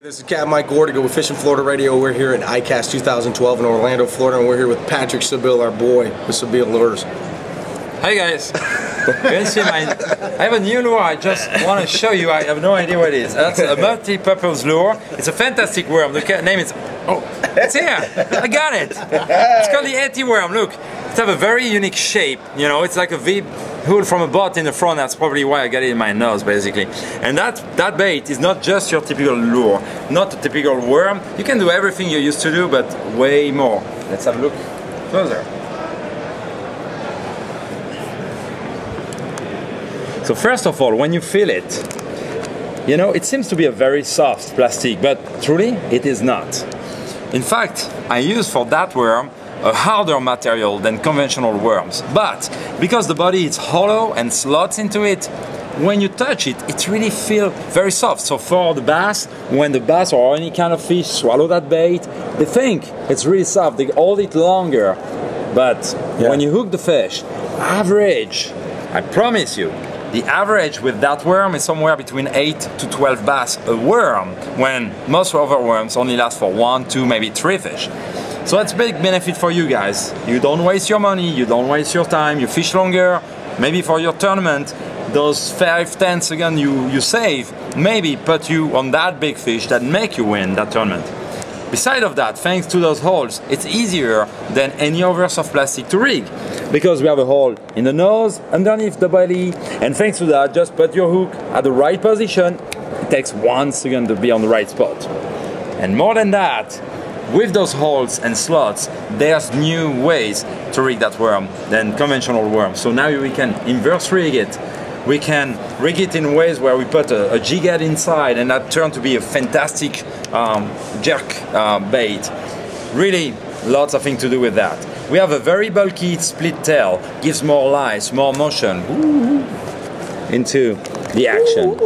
This is Captain Mike Gordigo with Fishing Florida Radio. We're here at iCast 2012 in Orlando, Florida, and we're here with Patrick Sebile, our boy, with Sebile Lures. Hey guys, you can see I have a new lure. I just want to show you. I have no idea what it is. That's a multi-purpose lure. It's a fantastic worm. The name is, oh, it's here. I got it. It's called the 80 worm. Look, it has a very unique shape. You know, it's like a V hood from a boat in the front. That's probably why I got it in my nose, basically. And that bait is not just your typical lure, not a typical worm. You can do everything you used to do, but way more. Let's have a look closer. So first of all, when you feel it, you know, it seems to be a very soft plastic, but truly it is not. In fact, I use for that worm a harder material than conventional worms. But because the body is hollow and slots into it, when you touch it, it really feels very soft. So for the bass, when the bass or any kind of fish swallow that bait, they think it's really soft, they hold it longer. But when you hook the fish, average, I promise you, the average with that worm is somewhere between 8 to 12 bass a worm, when most other worms only last for 1, 2, maybe 3 fish. So that's a big benefit for you guys. You don't waste your money, you don't waste your time, you fish longer. Maybe for your tournament, those 5-10 seconds you save maybe put you on that big fish that make you win that tournament. Besides of that, thanks to those holes, it's easier than any other soft plastic to rig, because we have a hole in the nose, underneath the belly, and thanks to that, just put your hook at the right position. It takes 1 second to be on the right spot. And more than that, with those holes and slots, there's new ways to rig that worm than conventional worms. So now we can inverse rig it. We can rig it in ways where we put a jig head inside, and that turned to be a fantastic jerk bait. Really, lots of things to do with that. We have a very bulky split tail, gives more life, more motion into the action.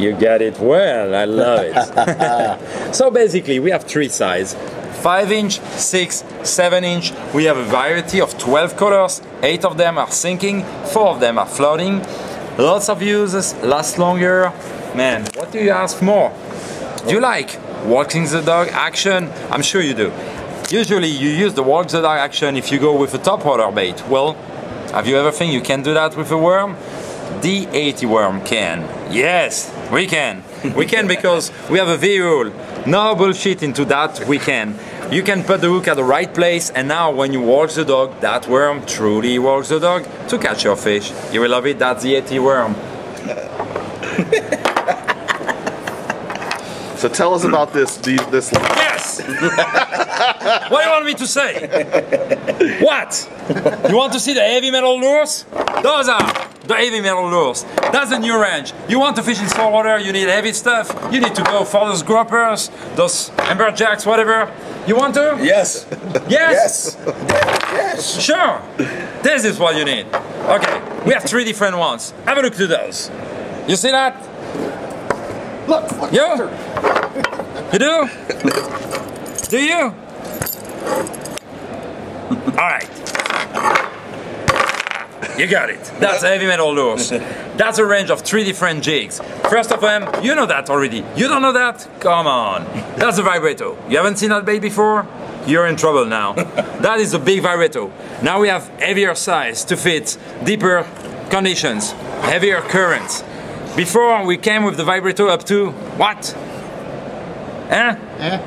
You got it well, I love it. So basically, we have 3 sizes. 5-inch, 6, 7-inch. We have a variety of 12 colors. 8 of them are sinking, 4 of them are floating. Lots of uses, last longer. Man, what do you ask more? Do you like walking the dog action? I'm sure you do. Usually you use the walk the dog action if you go with a topwater bait. Well, have you ever think you can do that with a worm? The 80 worm can. Yes, we can. We can because we have a V rule. No bullshit into that, we can. You can put the hook at the right place, and now when you walk the dog, that worm truly walks the dog to catch your fish. You will love it, that's the 80 worm. So tell us about this. Yes! What do you want me to say? What? You want to see the heavy metal lures? Those are the heavy metal lures. That's the new range. You want to fish in saltwater, you need heavy stuff. You need to go for those groupers, those amberjacks, whatever. You want to? Yes. Yes? Yes. Yes. Sure. This is what you need. Okay, we have 3 different ones. Have a look to those. You see that? Look. You? You do? Do you? Alright. You got it. That's heavy metal lures. That's a range of 3 different jigs. First of them, you know that already. You don't know that? Come on. That's a vibrato. You haven't seen that bait before? You're in trouble now. That is a big vibrato. Now we have heavier size to fit deeper conditions, heavier currents. Before we came with the vibrato up to what?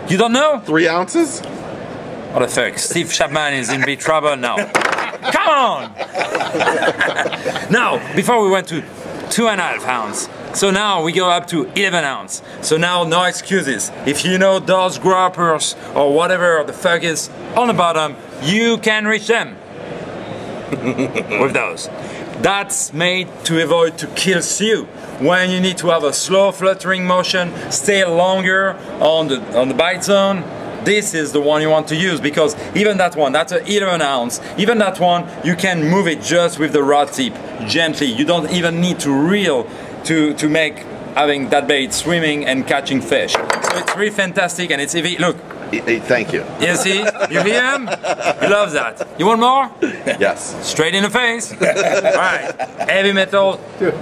You don't know? 3 ounces? What the fuck? Steve Chapman is in big trouble now. Come on! Now, before we went to 2.5 ounce. So now we go up to 11 ounce. So now no excuses. If you know those groupers or whatever the fuck is on the bottom, you can reach them with those. That's made to avoid to kill you. When you need to have a slow fluttering motion, stay longer on the bite zone, this is the one you want to use, because even that one, that's an 11 ounce, even that one, you can move it just with the rod tip, gently. You don't even need to reel to make having that bait swimming and catching fish. So it's really fantastic, and it's heavy. Look. Thank you. You see? You hear him? He loves that. You want more? Yes. Straight in the face. Alright. Heavy metal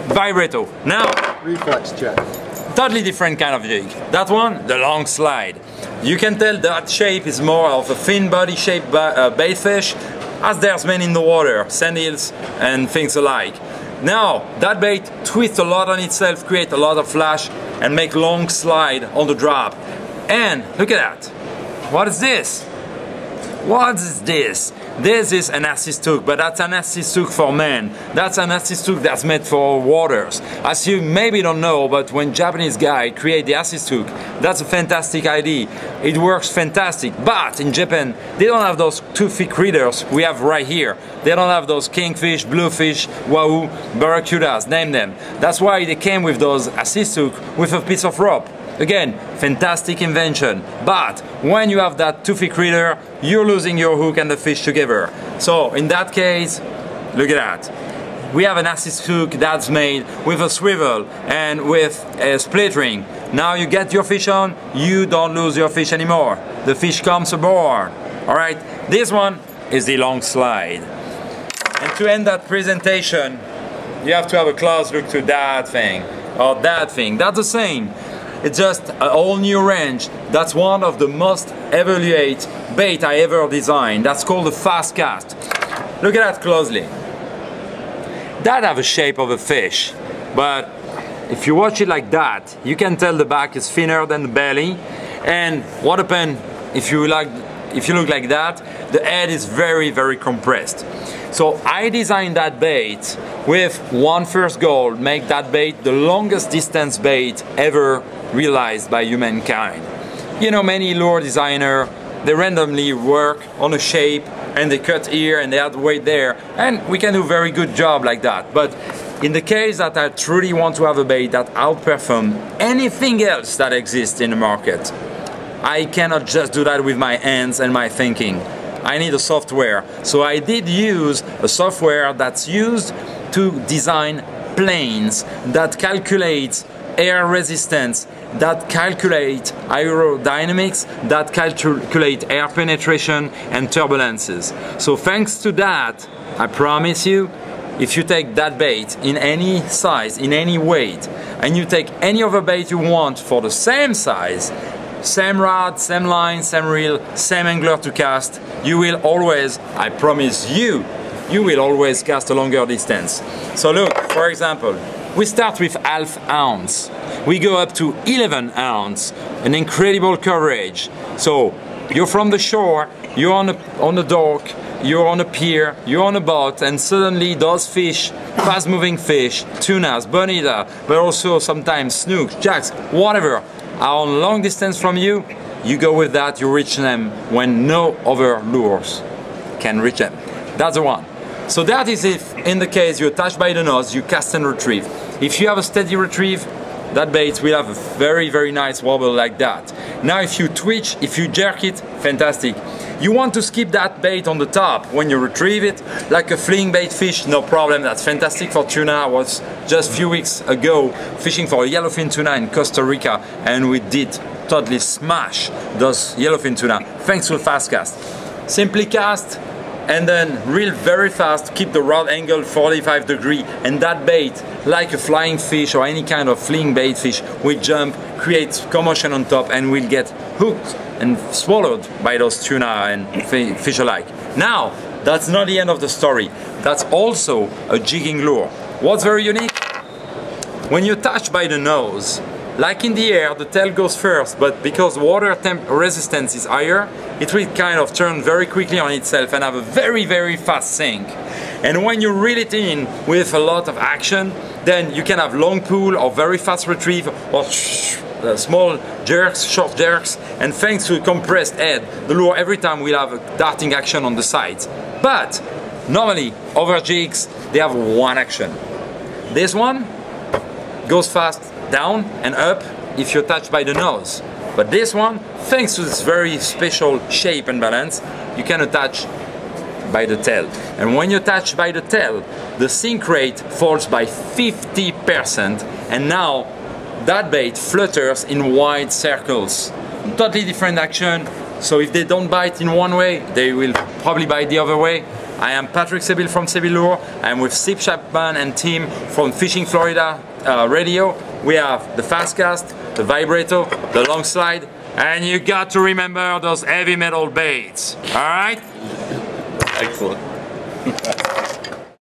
vibrato. Now. Reflex check. totally different kind of jig. That one, the long slide. You can tell that shape is more of a thin body shape bait fish, as there's many in the water, sand hills and things alike. Now, that bait twists a lot on itself, create a lot of flash, and make long slide on the drop. And look at that. What is this? What is this? This is an assist hook, but that's an assist hook for men. That's an assist hook that's made for waters. As you maybe don't know, but when Japanese guy create the assist hook, that's a fantastic idea. It works fantastic, but in Japan, they don't have those toothy critters we have right here. They don't have those kingfish, bluefish, wahoo, barracudas, name them. That's why they came with those assist hook with a piece of rope. Again, fantastic invention, but when you have that toothy critter, you're losing your hook and the fish together. So in that case, look at that. We have an assist hook that's made with a swivel and with a split ring. Now you get your fish on, you don't lose your fish anymore. The fish comes aboard. All right, this one is the long slide. And to end that presentation, you have to have a close look to that thing or that thing. That's the same. It's just a whole new range. That's one of the most evaluated bait I ever designed. That's called the fast cast. Look at that closely. That have a shape of a fish, but if you watch it like that, you can tell the back is thinner than the belly. And what happens if you look like that? The head is very, very compressed. So I designed that bait with one first goal: make that bait the longest distance bait ever realized by humankind. You know, many lure designers, they randomly work on a shape and they cut here and they add weight there, and we can do a very good job like that. But in the case that I truly want to have a bait that outperforms anything else that exists in the market, I cannot just do that with my hands and my thinking. I need a software. So I did use a software that's used to design planes that calculates air resistance, that calculate aerodynamics, that calculate air penetration and turbulences. So thanks to that, I promise you, if you take that bait in any size, in any weight, and you take any other bait you want for the same size, same rod, same line, same reel, same angler to cast, you will always, I promise you, you will always cast a longer distance. So look, for example, we start with ½ ounce. We go up to 11 ounce, an incredible coverage. So you're from the shore, you're on a dock, you're on a pier, you're on a boat, and suddenly those fish, fast-moving fish, tunas, bonita, but also sometimes snooks, jacks, whatever, are on long distance from you. You go with that, you reach them when no other lures can reach them. That's the one. So that is if, in the case you're attached by the nose, you cast and retrieve. If you have a steady retrieve, that bait will have a very, very nice wobble like that. Now if you twitch, if you jerk it, fantastic. You want to skip that bait on the top when you retrieve it, like a fleeing bait fish, no problem, that's fantastic for tuna. I was just a few weeks ago fishing for a yellowfin tuna in Costa Rica, and we did totally smash those yellowfin tuna, thanks to a fast cast. Simply cast, and then reel very fast, keep the rod angle 45 degrees, and that bait, like a flying fish or any kind of fleeing bait fish, will jump, create commotion on top, and will get hooked and swallowed by those tuna and fish alike. Now, that's not the end of the story. That's also a jigging lure. What's very unique? When you're touched by the nose, like in the air, the tail goes first, but because water temp resistance is higher, it will kind of turn very quickly on itself and have a very, very fast sink. And when you reel it in with a lot of action, then you can have long pull or very fast retrieve or small jerks, short jerks, and thanks to a compressed head, the lure every time will have a darting action on the sides. But normally, other jigs, they have one action. This one goes fast down and up if you're touched by the nose. But this one, thanks to this very special shape and balance, you can attach by the tail. And when you attach by the tail, the sink rate falls by 50%, and now that bait flutters in wide circles. Totally different action, so if they don't bite in one way, they will probably bite the other way. I am Patrick Sebile from Sebile Lures. I am with Steve Chapman and team from Fishing Florida Radio. we have the fast cast, the vibrato, the long slide, and you got to remember those heavy metal baits. All right? Excellent.